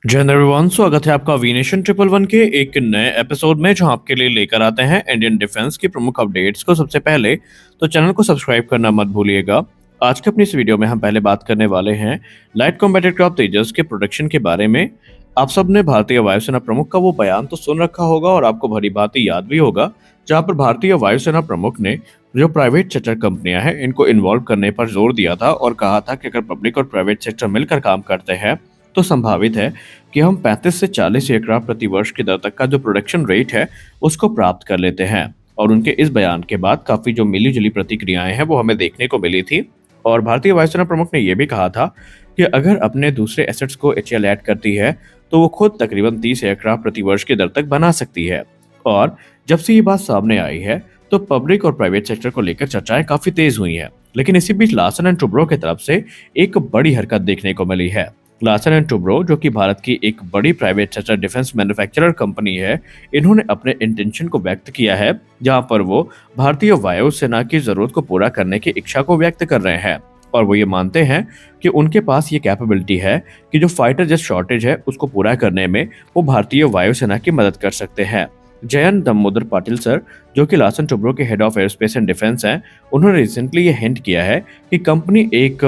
जय हिंद एवरीवन, स्वागत है आपका वीनेशन ट्रिपल वन के एक नए एपिसोड में, जहां आपके लिए लेकर आते हैं इंडियन डिफेंस की प्रमुख अपडेट्स को सबसे पहले। तो चैनल को सब्सक्राइब करना मत भूलिएगा। आज के अपनी इस वीडियो में हम पहले बात करने वाले हैं लाइट कॉम्बैट एयरक्राफ्ट तेजस के प्रोडक्शन के बारे में। आप सब ने भारतीय वायुसेना प्रमुख का वो बयान तो सुन रखा होगा और आपको भली भांति याद भी होगा, जहां पर भारतीय वायुसेना प्रमुख ने जो प्राइवेट सेक्टर कंपनियां हैं इनको इन्वॉल्व करने पर जोर दिया था और कहा था कि अगर पब्लिक और प्राइवेट सेक्टर मिलकर काम करते हैं तो संभावित है कि हम 35 से 40 एयरक्राफ्ट प्रति वर्ष की दर तक का जो प्रोडक्शन रेट है उसको प्राप्त कर लेते हैं। और उनके इस बयान के बाद काफी जो मिली जुली प्रतिक्रियाएं हैं वो हमें देखने को मिली थी। और भारतीय वायुसेना प्रमुख ने यह भी कहा था कि अगर अपने दूसरे एसेट्स को एचएएल ऐड करती है तो वो खुद तकरीबन 30 एयरक्राफ्ट प्रति वर्ष की दर तक बना सकती है। और जब से ये बात सामने आई है तो पब्लिक और प्राइवेट सेक्टर को लेकर चर्चाएं काफी तेज हुई हैं। लेकिन इसी बीच लार्सन एंड टुब्रो की तरफ से एक बड़ी हरकत देखने को मिली है। लार्सन एंड टुब्रो, जो कि भारत की एक बड़ी private sector defence manufacturer company है, इन्होंने अपने इंटेंशन को व्यक्त किया है, जहां पर वो भारतीय वायुसेना की जरूरत को पूरा करने की इच्छा को व्यक्त कर रहे हैं। और वो ये मानते हैं कि उनके पास ये कैपेबिलिटी है कि जो फाइटर जेट शॉर्टेज है उसको पूरा करने में वो भारतीय वायुसेना की मदद कर सकते हैं। जयंत दामोदर पाटिल सर, जो कि लार्सन टुब्रो के head of aerospace and defence हैं, उन्होंने रिसेंटली ये हिंट किया है कि कंपनी एक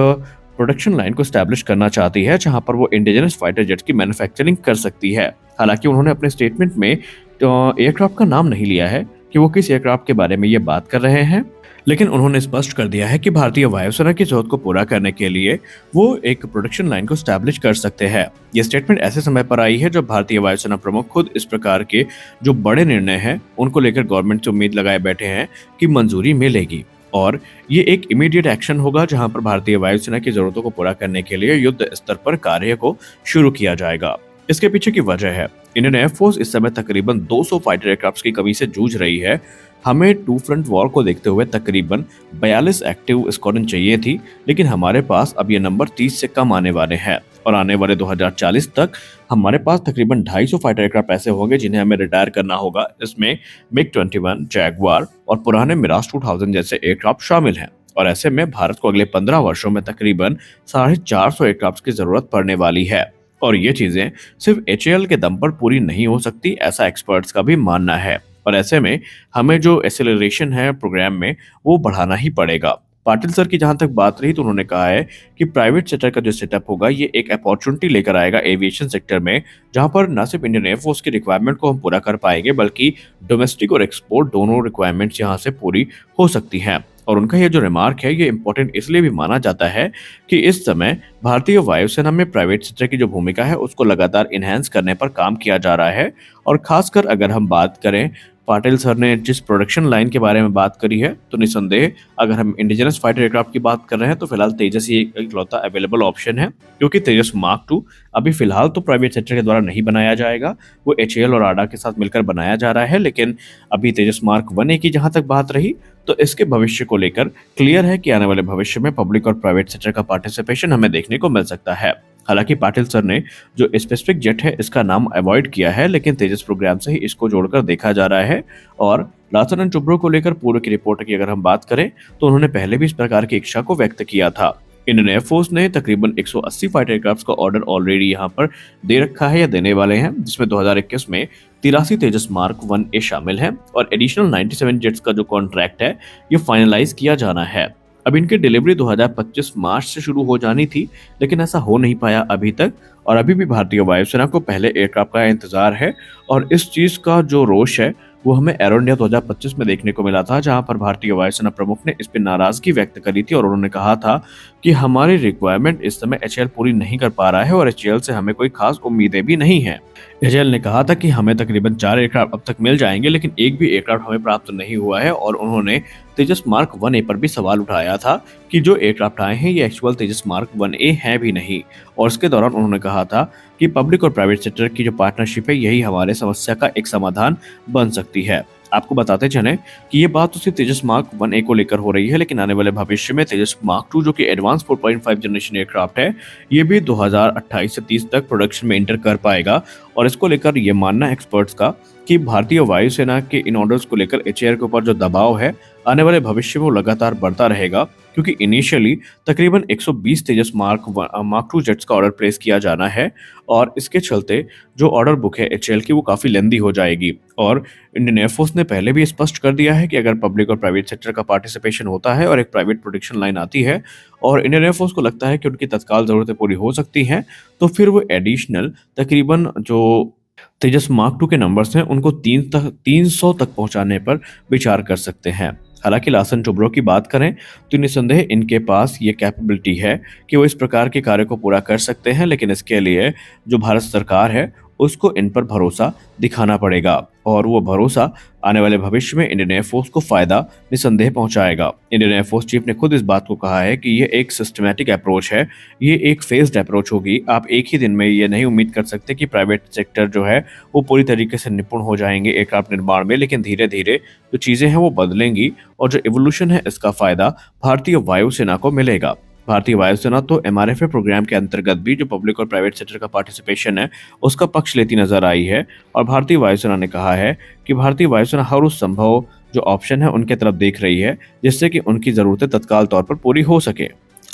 प्रोडक्शन लाइन को स्टैब्लिश करना चाहती है जहां पर वो इंडिजिनस फाइटर जेट्स की मैन्युफैक्चरिंग कर सकती है। हालांकि उन्होंने अपने स्टेटमेंट में एयरक्राफ्ट का नाम नहीं लिया है कि वो किस एयरक्राफ्ट के बारे में ये बात कर रहे हैं, लेकिन उन्होंने स्पष्ट कर दिया है कि भारतीय वायुसेना की जरूरत को पूरा करने के लिए वो एक प्रोडक्शन लाइन को स्टैब्लिश कर सकते हैं। ये स्टेटमेंट ऐसे समय पर आई है जब भारतीय वायुसेना प्रमुख खुद इस प्रकार के जो बड़े निर्णय हैं उनको लेकर गवर्नमेंट से उम्मीद लगाए बैठे हैं कि मंजूरी मिलेगी। और ये एक इमीडिएट एक्शन होगा जहां पर भारतीय वायुसेना की जरूरतों को पूरा करने के लिए युद्ध स्तर पर कार्य को शुरू किया जाएगा। इसके पीछे की वजह है, इंडियन एयरफोर्स इस समय तकरीबन 200 फाइटर एयरक्राफ्ट की कमी से जूझ रही है। हमें टू फ्रंट वॉर को देखते हुए तकरीबन 42 एक्टिव स्क्वाड्रन चाहिए थी, लेकिन हमारे पास अब ये नंबर 30 से कम आने वाले हैं। और आने वाले 2040 तक हमारे पास तकरीबन 250 फाइटर एयरक्राफ्ट ऐसे होंगे जिन्हें हमें रिटायर करना होगा। इसमें मिग 21, जैगवार और पुराने मिराज 2000 जैसे एयरक्राफ्ट शामिल हैं। और ऐसे में भारत को अगले 15 वर्षों में तकरीबन 450 एयरक्राफ्ट की जरूरत पड़ने वाली है। और ये चीजें सिर्फ एचएएल के दम पर पूरी नहीं हो सकती, ऐसा एक्सपर्ट्स का भी मानना है। और ऐसे में हमें जो एक्सेलरेशन है प्रोग्राम में वो बढ़ाना ही पड़ेगा। पाटिल सर की जहां तक बात रही तो उन्होंने कहा है कि प्राइवेट सेक्टर का जो सेटअप होगा ये एक अपॉर्चुनिटी लेकर आएगा एविएशन सेक्टर में, जहां पर न सिर्फ इंडियन एयरफोर्स की रिक्वायरमेंट को हम पूरा कर पाएंगे बल्कि डोमेस्टिक और एक्सपोर्ट दोनों रिक्वायरमेंट्स यहां से पूरी हो सकती हैं। और उनका ये जो रिमार्क है ये इंपॉर्टेंट इसलिए भी माना जाता है कि इस समय भारतीय वायुसेना में प्राइवेट सेक्टर की जो भूमिका है उसको लगातार इनहेंस करने पर काम किया जा रहा है। और खासकर अगर हम बात करें, पाटिल सर ने जिस प्रोडक्शन लाइन के बारे में बात करी है, तो निसंदेह अगर हम इंडिजिनस फाइटर एयरक्राफ्ट की बात कर रहे हैं तो फिलहाल तेजस ही एक इकलौता अवेलेबल ऑप्शन है, क्योंकि तेजस मार्क 2 अभी फिलहाल तो प्राइवेट सेक्टर के द्वारा नहीं बनाया जाएगा, वो एचएएल और आडा के साथ मिलकर बनाया जा रहा है। लेकिन अभी तेजस मार्क 1A की जहां तक बात रही तो इसके भविष्य को लेकर क्लियर है कि आने वाले भविष्य में पब्लिक और प्राइवेट सेक्टर का पार्टिसिपेशन हमें देखने को मिल सकता है। हालांकि पाटिल सर ने जो स्पेसिफिक जेट है इसका नाम अवॉइड किया है, लेकिन तेजस प्रोग्राम से ही इसको जोड़कर देखा जा रहा है। और लार्सन एंड टुब्रो को लेकर पूर्व की रिपोर्ट की अगर हम बात करें तो उन्होंने पहले भी इस प्रकार की इच्छा को व्यक्त किया था। इंडियन एयरफोर्स ने तकरीबन 180 फाइटर एयरक्राफ्ट का ऑर्डर ऑलरेडी यहां पर दे रखा है या देने वाले हैं, जिसमें 2021 में 83 तेजस मार्क 1A शामिल है और एडिशनल 97 जेट्स का जो कॉन्ट्रैक्ट है ये फाइनलाइज किया जाना है। अब इनकी डिलीवरी 2025 मार्च से शुरू हो जानी थी, लेकिन ऐसा हो नहीं पाया अभी तक। और अभी भी भारतीय वायुसेना को पहले एयरक्राफ्ट का इंतजार है। और इस चीज का जो रोष है वो हमें एरो इंडिया 2025 में देखने को मिला था, जहां पर भारतीय वायुसेना प्रमुख ने इस पर नाराजगी व्यक्त करी थी और उन्होंने कहा था कि हमारी रिक्वायरमेंट इस समय एचएएल पूरी नहीं कर पा रहा है और एचएएल से हमें कोई खास उम्मीदें भी नहीं है। एचएएल ने कहा था कि हमें तकरीबन 4 एयरक्राफ्ट अब तक मिल जाएंगे, लेकिन एक भी एयरक्राफ्ट हमें प्राप्त नहीं हुआ है। और उन्होंने तेजस मार्क 1A पर भी सवाल उठाया था कि जो एयरक्राफ्ट आए हैं ये एक्चुअल तेजस मार्क 1A हैं भी नहीं। और इसके दौरान उन्होंने कहा था कि पब्लिक और प्राइवेट सेक्टर की जो पार्टनरशिप है यही हमारे समस्या का एक समाधान बन सकती है। आपको बताते चलें कि ये बात तो सिर्फ तेजस मार्क 1A को लेकर हो रही है, लेकिन आने वाले भविष्य में तेजस मार्क 2 जो कि एडवांस 4.5 जनरेशन एयरक्राफ्ट है ये भी 2028 से 30 तक प्रोडक्शन में एंटर कर पाएगा। और इसको लेकर ये मानना एक्सपर्ट्स का कि भारतीय वायुसेना के इन ऑर्डर्स को लेकर एचएएल के ऊपर जो दबाव है आने वाले भविष्य में वो लगातार बढ़ता रहेगा, क्योंकि इनिशियली तकरीबन 120 तेजस मार्क टू जेट्स का ऑर्डर प्लेस किया जाना है और इसके चलते जो ऑर्डर बुक है एचएएल की वो काफ़ी लेंदी हो जाएगी। और इंडियन एयरफोर्स ने पहले भी स्पष्ट कर दिया है कि अगर पब्लिक और प्राइवेट सेक्टर का पार्टिसिपेशन होता है और एक प्राइवेट प्रोडक्शन लाइन आती है और इंडियन एयरफोर्स को लगता है कि उनकी तत्काल ज़रूरतें पूरी हो सकती हैं, तो फिर वो एडिशनल तकरीबन जो तेजस मार्क टू के नंबर्स हैं उनको 300 तक पहुंचाने पर विचार कर सकते हैं। हालांकि लासन टुब्रो की बात करें तो निस्संदेह इनके पास ये कैपेबिलिटी है कि वो इस प्रकार के कार्य को पूरा कर सकते हैं, लेकिन इसके लिए जो भारत सरकार है उसको इन पर भरोसा दिखाना पड़ेगा और वो भरोसा आने वाले भविष्य में इंडियन एयरफोर्स को फायदा निस्संदेह पहुंचाएगा। इंडियन एयरफोर्स चीफ ने खुद इस बात को कहा है कि ये एक सिस्टमैटिक अप्रोच है, ये एक फेज्ड अप्रोच होगी। आप एक ही दिन में ये नहीं उम्मीद कर सकते कि प्राइवेट सेक्टर जो है वो पूरी तरीके से निपुण हो जाएंगे एयरक्राफ्ट निर्माण में, लेकिन धीरे धीरे जो चीज़ें हैं वो बदलेंगी और जो एवोल्यूशन है इसका फायदा भारतीय वायुसेना को मिलेगा। भारतीय वायुसेना तो एमआरएफए प्रोग्राम के अंतर्गत भी जो पब्लिक और प्राइवेट सेक्टर का पार्टिसिपेशन है उसका पक्ष लेती नजर आई है और भारतीय वायुसेना ने कहा है कि भारतीय वायुसेना हर उस संभव जो ऑप्शन है उनके तरफ देख रही है जिससे कि उनकी जरूरतें तत्काल तौर पर पूरी हो सके।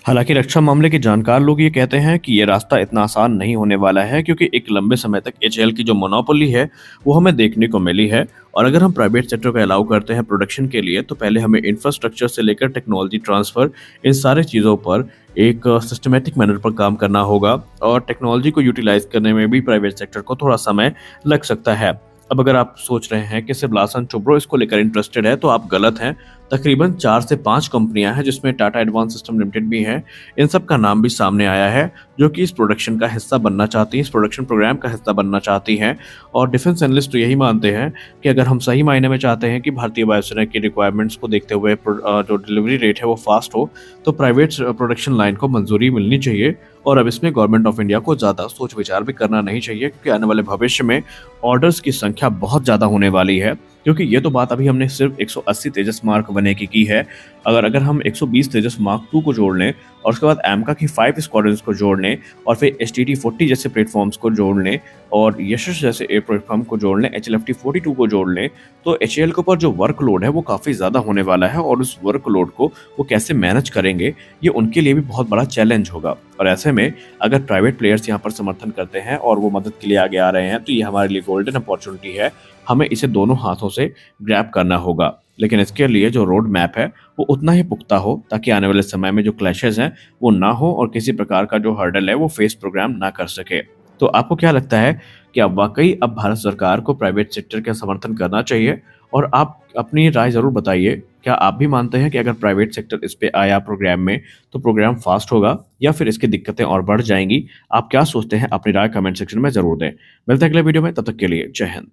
हालांकि रक्षा मामले के जानकार लोग ये कहते हैं कि ये रास्ता इतना आसान नहीं होने वाला है, क्योंकि एक लंबे समय तक एचएएल की जो मोनोपोली है वो हमें देखने को मिली है और अगर हम प्राइवेट सेक्टर को अलाउ करते हैं प्रोडक्शन के लिए तो पहले हमें इंफ्रास्ट्रक्चर से लेकर टेक्नोलॉजी ट्रांसफर इन सारे चीज़ों पर एक सिस्टमेटिक मैनर पर काम करना होगा और टेक्नोलॉजी को यूटिलाइज करने में भी प्राइवेट सेक्टर को थोड़ा समय लग सकता है। अब अगर आप सोच रहे हैं कि सिर्फ लासन टुब्रो इसको लेकर इंटरेस्टेड है तो आप गलत हैं। तकरीबन 4 से 5 कंपनियां हैं जिसमें टाटा एडवांस सिस्टम लिमिटेड भी है। इन सब का नाम भी सामने आया है जो कि इस प्रोडक्शन का हिस्सा बनना चाहती हैं, इस प्रोडक्शन प्रोग्राम का हिस्सा बनना चाहती हैं। और डिफेंस एनालिस्ट तो यही मानते हैं कि अगर हम सही मायने में चाहते हैं कि भारतीय वायुसेना की रिक्वायरमेंट्स को देखते हुए जो डिलीवरी रेट है वो फास्ट हो तो प्राइवेट प्रोडक्शन लाइन को मंजूरी मिलनी चाहिए और अब इसमें गवर्नमेंट ऑफ इंडिया को ज़्यादा सोच विचार भी करना नहीं चाहिए, क्योंकि आने वाले भविष्य में ऑर्डर्स की संख्या बहुत ज़्यादा होने वाली है। क्योंकि ये तो बात अभी हमने सिर्फ 180 तेजस मार्क 1 की है। अगर हम 120 तेजस मार्क 2 को जोड़ लें और उसके बाद एमका की 5 स्क्वाड्रंस को जोड़ लें और फिर HTT-40 जैसे प्लेटफॉर्म्स को जोड़ लें और यशस जैसे एयर प्लेटफॉर्म को जोड़ लें, HLFT-42 को जोड़ लें, तो एचएएल के ऊपर जो वर्कलोड है वो काफ़ी ज़्यादा होने वाला है और उस वर्कलोड को वो कैसे मैनेज करेंगे ये उनके लिए भी बहुत बड़ा चैलेंज होगा। और ऐसे में अगर प्राइवेट प्लेयर्स यहाँ पर समर्थन करते हैं और वो मदद के लिए आगे आ रहे हैं तो ये हमारे लिए गोल्डन अपॉर्चुनिटी है, हमें इसे दोनों हाथों से ग्रैब करना होगा। लेकिन इसके लिए जो रोड मैप है वो उतना ही पुख्ता हो ताकि आने वाले समय में जो क्लैशेस हैं वो ना हो और किसी प्रकार का जो हर्डल है वो फेस प्रोग्राम ना कर सके। तो आपको क्या लगता है कि अब वाकई अब भारत सरकार को प्राइवेट सेक्टर का समर्थन करना चाहिए? और आप अपनी राय ज़रूर बताइए, क्या आप भी मानते हैं कि अगर प्राइवेट सेक्टर इस पे आया प्रोग्राम में तो प्रोग्राम फास्ट होगा या फिर इसकी दिक्कतें और बढ़ जाएंगी? आप क्या सोचते हैं अपनी राय कमेंट सेक्शन में ज़रूर दें। मिलते हैं अगले वीडियो में, तब तक के लिए जय हिंद।